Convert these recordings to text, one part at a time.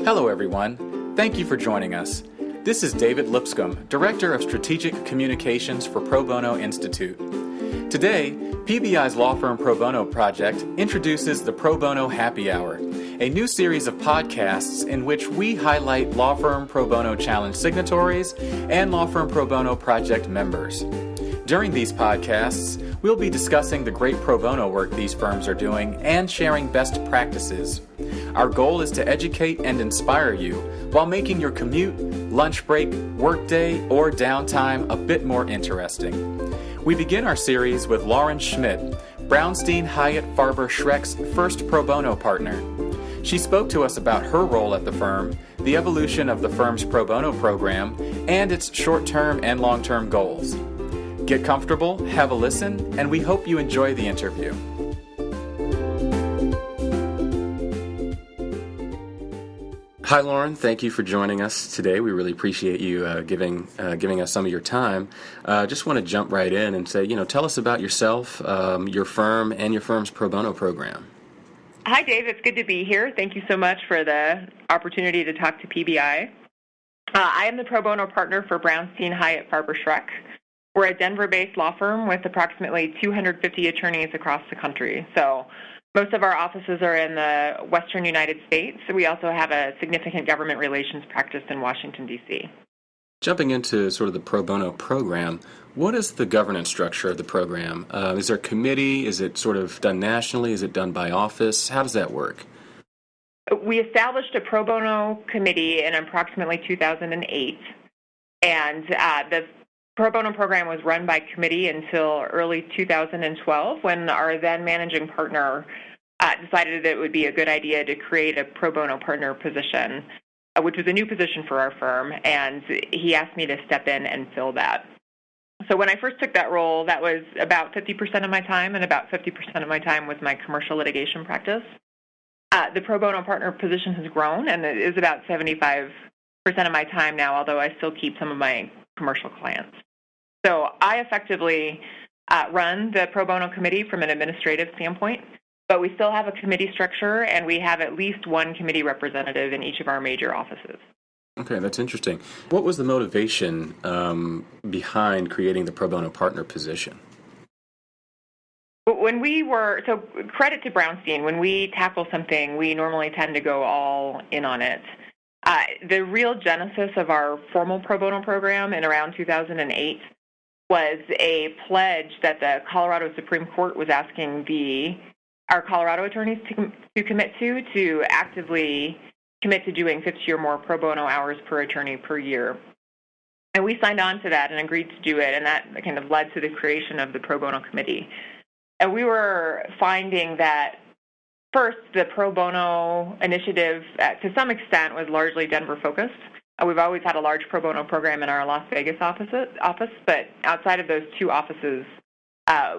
Hello, everyone. Thank you for joining us. This is David Lipscomb, Director of Strategic Communications for Pro Bono Institute. Today, PBI's law firm Pro Bono Project introduces the Pro Bono Happy Hour, a new series of podcasts in which we highlight law firm Pro Bono Challenge signatories and law firm Pro Bono Project members. During these podcasts, we'll be discussing the great pro bono work these firms are doing and sharing best practices. Our goal is to educate and inspire you while making your commute, lunch break, workday, or downtime a bit more interesting. We begin our series with Lauren Schmidt, Brownstein Hyatt Farber Schreck's first pro bono partner. She spoke to us about her role at the firm, the evolution of the firm's pro bono program, and its short-term and long-term goals. Get comfortable, have a listen, and we hope you enjoy the interview. Hi, Lauren. Thank you for joining us today. We really appreciate you giving us some of your time. Just want to jump right in and say, tell us about yourself, your firm, and your firm's pro bono program. Hi, Dave. It's good to be here. Thank you so much for the opportunity to talk to PBI. I am the pro bono partner for Brownstein Hyatt Farber Schreck. We're a Denver-based law firm with approximately 250 attorneys across the country. So most of our offices are in the western United States. We also have a significant government relations practice in Washington, D.C. Jumping into sort of the pro bono program, what is the governance structure of the program? Is there a committee? Is it sort of done nationally? Is it done by office? How does that work? We established a pro bono committee in approximately 2008, and the pro bono program was run by committee until early 2012 when our then managing partner decided that it would be a good idea to create a pro bono partner position, which was a new position for our firm, and he asked me to step in and fill that. So when I first took that role, that was about 50% of my time, and about 50% of my time was my commercial litigation practice. The pro bono partner position has grown, and it is about 75% of my time now, although I still keep some of my commercial clients. So I effectively run the pro bono committee from an administrative standpoint, but we still have a committee structure, and we have at least one committee representative in each of our major offices. Okay, that's interesting. What was the motivation behind creating the pro bono partner position? So credit to Brownstein, when we tackle something, we normally tend to go all in on it. The real genesis of our formal pro bono program in around 2008 was a pledge that the Colorado Supreme Court was asking our Colorado attorneys to commit to actively commit to doing 50 or more pro bono hours per attorney per year. And we signed on to that and agreed to do it, and that kind of led to the creation of the pro bono committee. And we were finding that, first, the pro bono initiative, to some extent, was largely Denver-focused. We've always had a large pro bono program in our Las Vegas office, but outside of those two offices,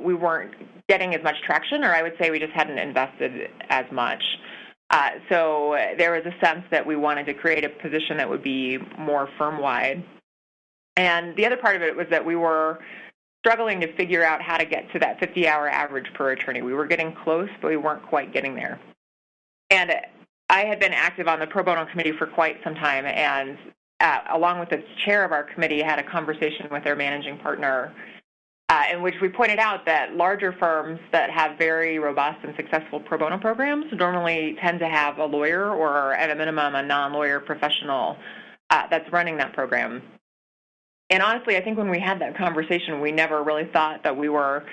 we weren't getting as much traction, or I would say we just hadn't invested as much. So there was a sense that we wanted to create a position that would be more firm-wide. And the other part of it was that we were struggling to figure out how to get to that 50-hour average per attorney. We were getting close, but we weren't quite getting there. And I had been active on the pro bono committee for quite some time, and along with the chair of our committee, had a conversation with their managing partner in which we pointed out that larger firms that have very robust and successful pro bono programs normally tend to have a lawyer or, at a minimum, a non-lawyer professional that's running that program. And honestly, I think when we had that conversation, we never really thought that we were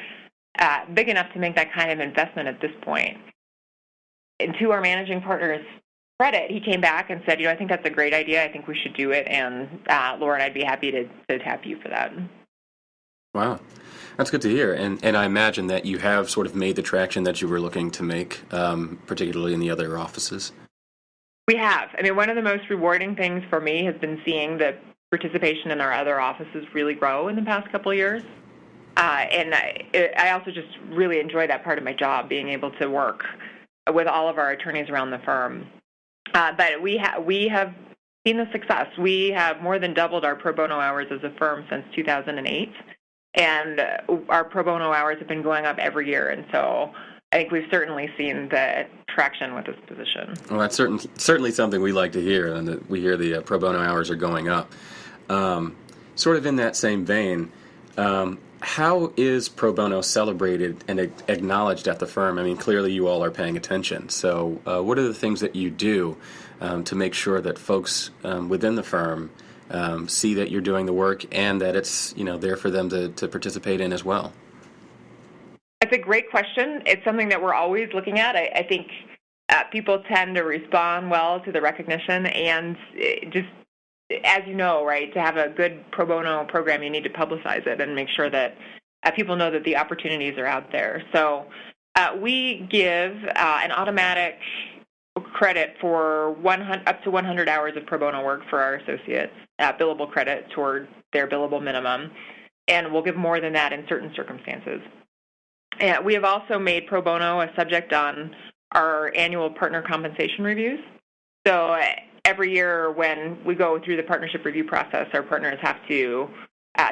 big enough to make that kind of investment at this point. And to our managing partner's credit, he came back and said, I think that's a great idea. I think we should do it. And Lauren, I'd be happy to tap you for that. Wow. That's good to hear. And I imagine that you have sort of made the traction that you were looking to make, particularly in the other offices. We have. I mean, one of the most rewarding things for me has been seeing the participation in our other offices really grow in the past couple of years. And I also just really enjoy that part of my job, being able to work with all of our attorneys around the firm. But we have seen the success. We have more than doubled our pro bono hours as a firm since 2008, and our pro bono hours have been going up every year. And so I think we've certainly seen the traction with this position. Well, that's certainly something we like to hear, and that we hear the pro bono hours are going up. Sort of in that same vein, how is pro bono celebrated and acknowledged at the firm? I mean, clearly you all are paying attention. So what are the things that you do to make sure that folks within the firm see that you're doing the work and that it's there for them to participate in as well? That's a great question. It's something that we're always looking at. I think people tend to respond well to the recognition, and just, as you know, right, to have a good pro bono program, you need to publicize it and make sure that people know that the opportunities are out there. So we give an automatic credit for up to 100 hours of pro bono work for our associates, billable credit toward their billable minimum, and we'll give more than that in certain circumstances. We have also made pro bono a subject on our annual partner compensation reviews. So every year when we go through the partnership review process, our partners have to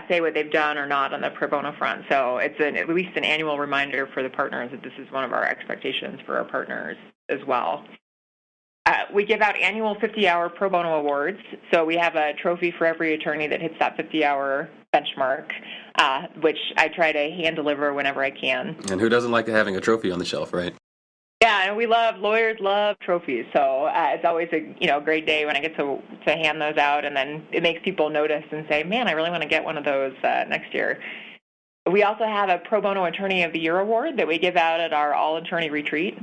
say what they've done or not on the pro bono front. So it's at least an annual reminder for the partners that this is one of our expectations for our partners as well. We give out annual 50-hour pro bono awards. So we have a trophy for every attorney that hits that 50-hour benchmark, which I try to hand deliver whenever I can. And who doesn't like having a trophy on the shelf, right? Yeah, and lawyers love trophies. So it's always a great day when I get to hand those out, and then it makes people notice and say, man, I really want to get one of those next year. We also have a Pro Bono Attorney of the Year award that we give out at our all-attorney retreat,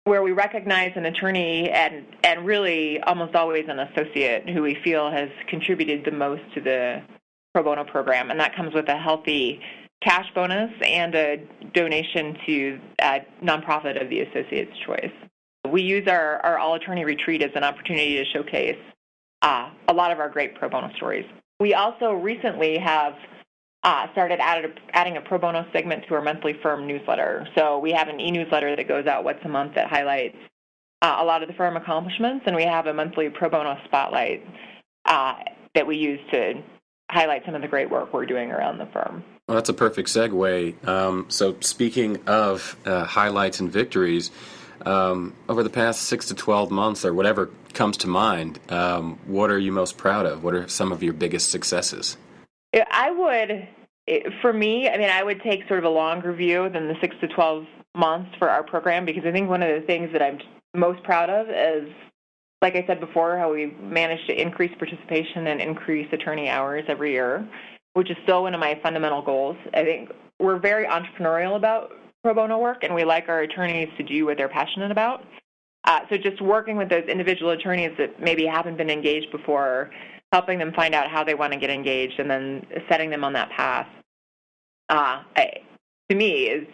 where we recognize an attorney and really almost always an associate who we feel has contributed the most to the pro bono program, and that comes with a healthy cash bonus and a donation to a nonprofit of the associate's choice. We use our all-attorney retreat as an opportunity to showcase a lot of our great pro bono stories. We also recently have started adding a pro bono segment to our monthly firm newsletter. So we have an e-newsletter that goes out once a month that highlights a lot of the firm accomplishments, and we have a monthly pro bono spotlight that we use to highlight some of the great work we're doing around the firm. Well, that's a perfect segue. So speaking of highlights and victories, over the past 6 to 12 months or whatever comes to mind, what are you most proud of? What are some of your biggest successes? I would take sort of a longer view than the 6 to 12 months for our program, because I think one of the things that I'm most proud of is, like I said before, how we managed to increase participation and increase attorney hours every year, which is still one of my fundamental goals. I think we're very entrepreneurial about pro bono work, and we like our attorneys to do what they're passionate about. So just working with those individual attorneys that maybe haven't been engaged before, helping them find out how they want to get engaged, and then setting them on that path, to me, is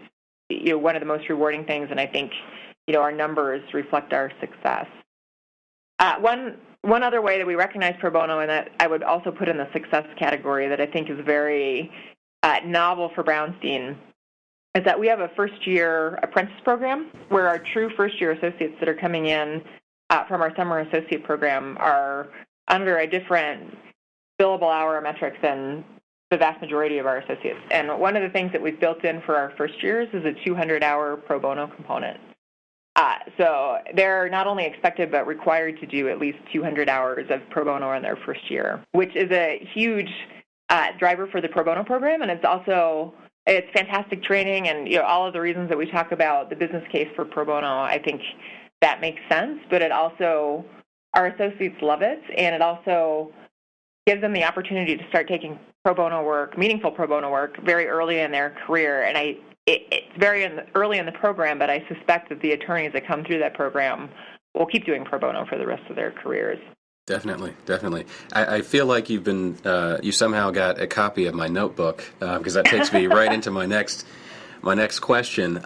one of the most rewarding things, and I think our numbers reflect our success. One other way that we recognize pro bono, and that I would also put in the success category, that I think is very novel for Brownstein, is that we have a first-year apprentice program where our true first-year associates that are coming in from our summer associate program are under a different billable hour metric than the vast majority of our associates. And one of the things that we've built in for our first years is a 200-hour pro bono component. So they're not only expected but required to do at least 200 hours of pro bono in their first year, which is a huge driver for the pro bono program. And it's fantastic training, and all of the reasons that we talk about the business case for pro bono, I think that makes sense. But it also, our associates love it, and it also gives them the opportunity to start taking pro bono work, meaningful pro bono work, very early in their career. And it's very early in the program, but I suspect that the attorneys that come through that program will keep doing pro bono for the rest of their careers. Definitely. I feel like you somehow got a copy of my notebook, because that takes me right into my next question.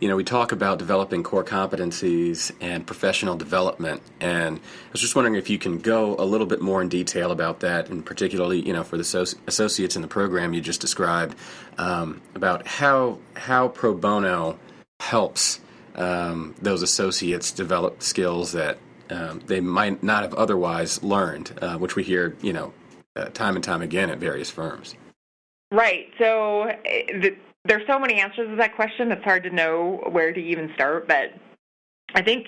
We talk about developing core competencies and professional development, and I was just wondering if you can go a little bit more in detail about that, and particularly, for the associates in the program you just described, about how pro bono helps those associates develop skills that they might not have otherwise learned, which we hear, time and time again at various firms. Right. So there's so many answers to that question, it's hard to know where to even start, but I think,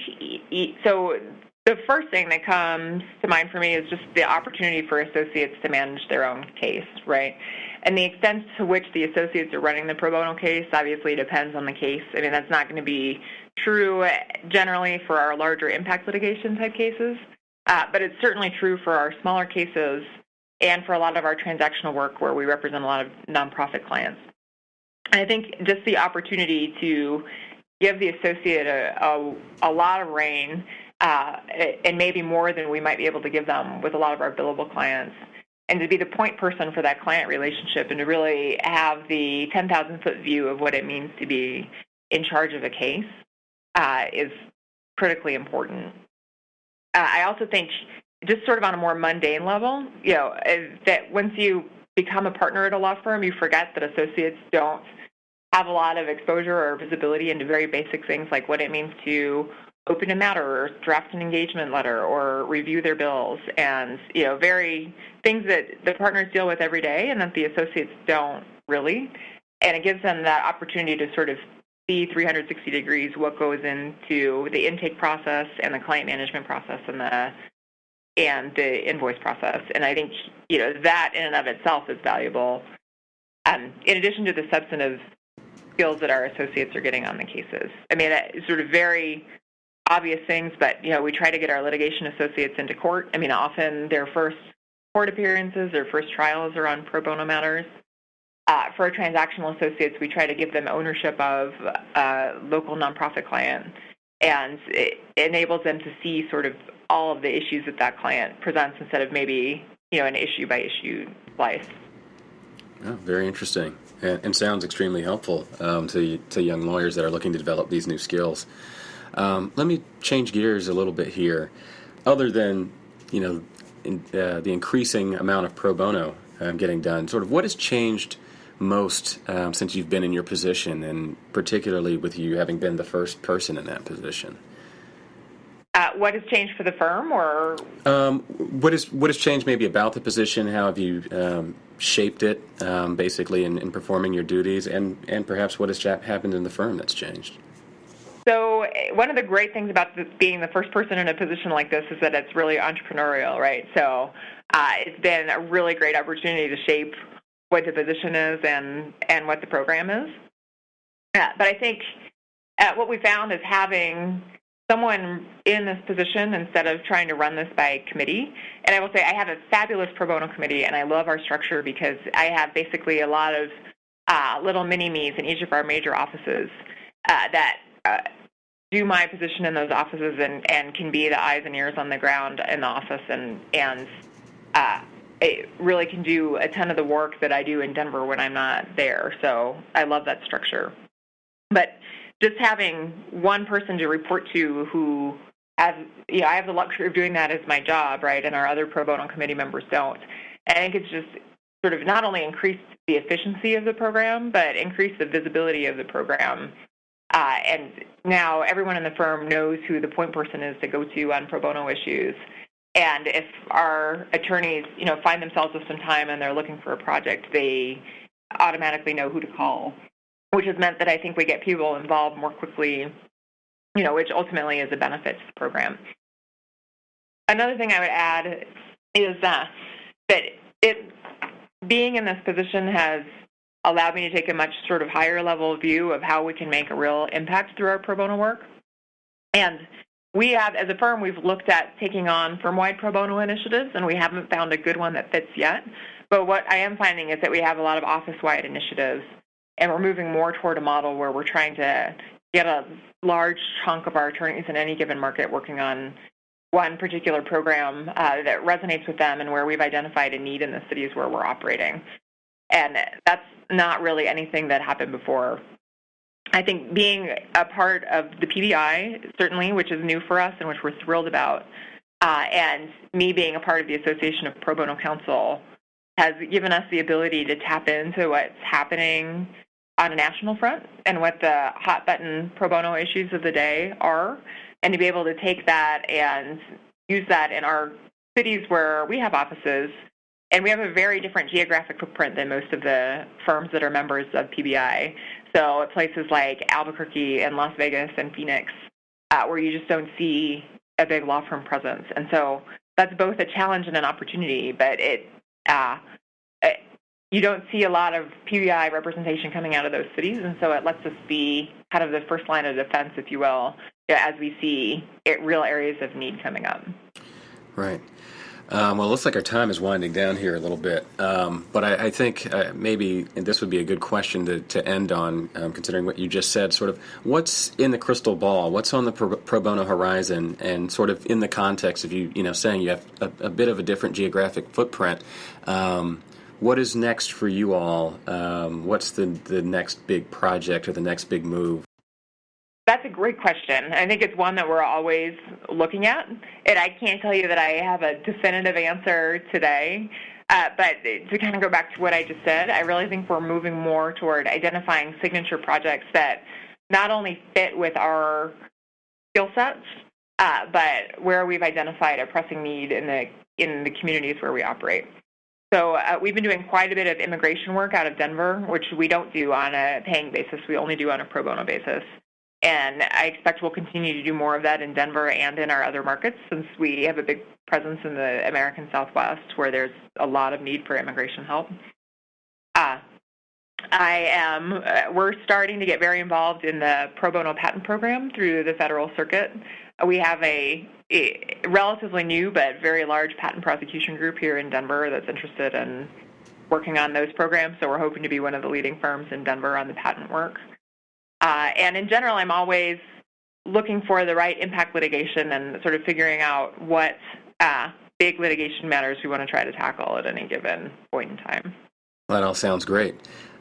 so the first thing that comes to mind for me is just the opportunity for associates to manage their own case, right? And the extent to which the associates are running the pro bono case obviously depends on the case. I mean, that's not going to be true generally for our larger impact litigation type cases, but it's certainly true for our smaller cases and for a lot of our transactional work where we represent a lot of nonprofit clients. And I think just the opportunity to give the associate a lot of reign, and maybe more than we might be able to give them with a lot of our billable clients, and to be the point person for that client relationship and to really have the 10,000-foot view of what it means to be in charge of a case is critically important. I also think just sort of on a more mundane level, that once you become a partner at a law firm, you forget that associates don't have a lot of exposure or visibility into very basic things like what it means to open a matter or draft an engagement letter or review their bills, and very things that the partners deal with every day and that the associates don't really. And it gives them that opportunity to sort of see 360 degrees what goes into the intake process and the client management process and the invoice process. And I think that in and of itself is valuable, in addition to the substantive skills that our associates are getting on the cases. I mean, sort of very obvious things, but we try to get our litigation associates into court. I mean, often their first court appearances, their first trials are on pro bono matters. For our transactional associates, we try to give them ownership of a local nonprofit client, and it enables them to see sort of all of the issues that client presents instead of maybe an issue by issue slice. Oh, very interesting, and sounds extremely helpful to young lawyers that are looking to develop these new skills. Let me change gears a little bit here. Other than the increasing amount of pro bono getting done, sort of what has changed most since you've been in your position, and particularly with you having been the first person in that position? What has changed for the firm, or what has changed maybe about the position? How have you shaped it, basically, in performing your duties, and perhaps what has happened in the firm that's changed? So one of the great things about being the first person in a position like this is that it's really entrepreneurial, right? So it's been a really great opportunity to shape what the position is and what the program is. But I think what we found is having someone in this position instead of trying to run this by committee. And I will say I have a fabulous pro bono committee, and I love our structure because I have basically a lot of little mini-me's in each of our major offices that do my position in those offices and can be the eyes and ears on the ground in the office, and it really can do a ton of the work that I do in Denver when I'm not there. So I love that structure. But just having one person to report to who has, I have the luxury of doing that as my job, right, and our other pro bono committee members don't. And I think it's just sort of not only increased the efficiency of the program, but increased the visibility of the program. And now everyone in the firm knows who the point person is to go to on pro bono issues. And if our attorneys, find themselves with some time and they're looking for a project, they automatically know who to call, which has meant that I think we get people involved more quickly, which ultimately is a benefit to the program. Another thing I would add is that being in this position has allowed me to take a much sort of higher level view of how we can make a real impact through our pro bono work. And we have, as a firm, we've looked at taking on firm-wide pro bono initiatives, and we haven't found a good one that fits yet. But what I am finding is that we have a lot of office-wide initiatives, and we're moving more toward a model where we're trying to get a large chunk of our attorneys in any given market working on one particular program that resonates with them and where we've identified a need in the cities where we're operating. And that's not really anything that happened before. I think being a part of the PBI, certainly, which is new for us and which we're thrilled about, and me being a part of the Association of Pro Bono Counsel has given us the ability to tap into what's happening on a national front and what the hot-button pro bono issues of the day are, and to be able to take that and use that in our cities where we have offices And we have a very different geographic footprint than most of the firms that are members of PBI. So at places like Albuquerque and Las Vegas and Phoenix, where you just don't see a big law firm presence. And so that's both a challenge and an opportunity, but you don't see a lot of PBI representation coming out of those cities, and so it lets us be kind of the first line of defense, if you will, as we see real areas of need coming up. Right. Well, it looks like our time is winding down here a little bit, but I think maybe this would be a good question to end on, considering what you just said, sort of what's in the crystal ball, what's on the pro bono horizon, and sort of in the context of you saying you have a bit of a different geographic footprint. What is next for you all? What's the next big project or the next big move? That's a great question. I think it's one that we're always looking at. And I can't tell you that I have a definitive answer today. But to kind of go back to what I just said, I really think we're moving more toward identifying signature projects that not only fit with our skill sets, but where we've identified a pressing need in the communities where we operate. So we've been doing quite a bit of immigration work out of Denver, which we don't do on a paying basis. We only do on a pro bono basis. And I expect we'll continue to do more of that in Denver and in our other markets, since we have a big presence in the American Southwest where there's a lot of need for immigration help. We're starting to get very involved in the pro bono patent program through the federal circuit. We have a relatively new but very large patent prosecution group here in Denver that's interested in working on those programs, so we're hoping to be one of the leading firms in Denver on the patent work. And in general, I'm always looking for the right impact litigation and sort of figuring out what big litigation matters we want to try to tackle at any given point in time. That all sounds great.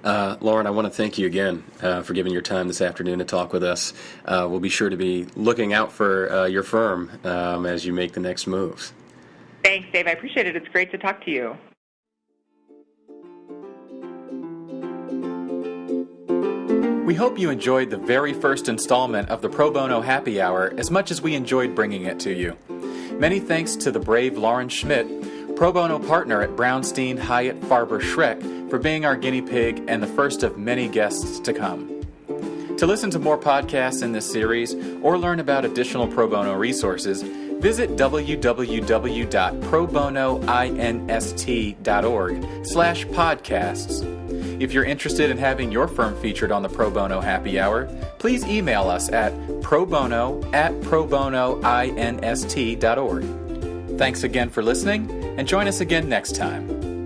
Lauren, I want to thank you again for giving your time this afternoon to talk with us. We'll be sure to be looking out for your firm as you make the next moves. Thanks, Dave. I appreciate it. It's great to talk to you. We hope you enjoyed the very first installment of the Pro Bono Happy Hour as much as we enjoyed bringing it to you. Many thanks to the brave Lauren Schmidt, Pro Bono partner at Brownstein Hyatt Farber Schreck, for being our guinea pig and the first of many guests to come. To listen to more podcasts in this series or learn about additional pro bono resources, visit www.probonoinst.org/podcasts. If you're interested in having your firm featured on the Pro Bono Happy Hour, please email us at probono@probonoinst.org. Thanks again for listening, and join us again next time.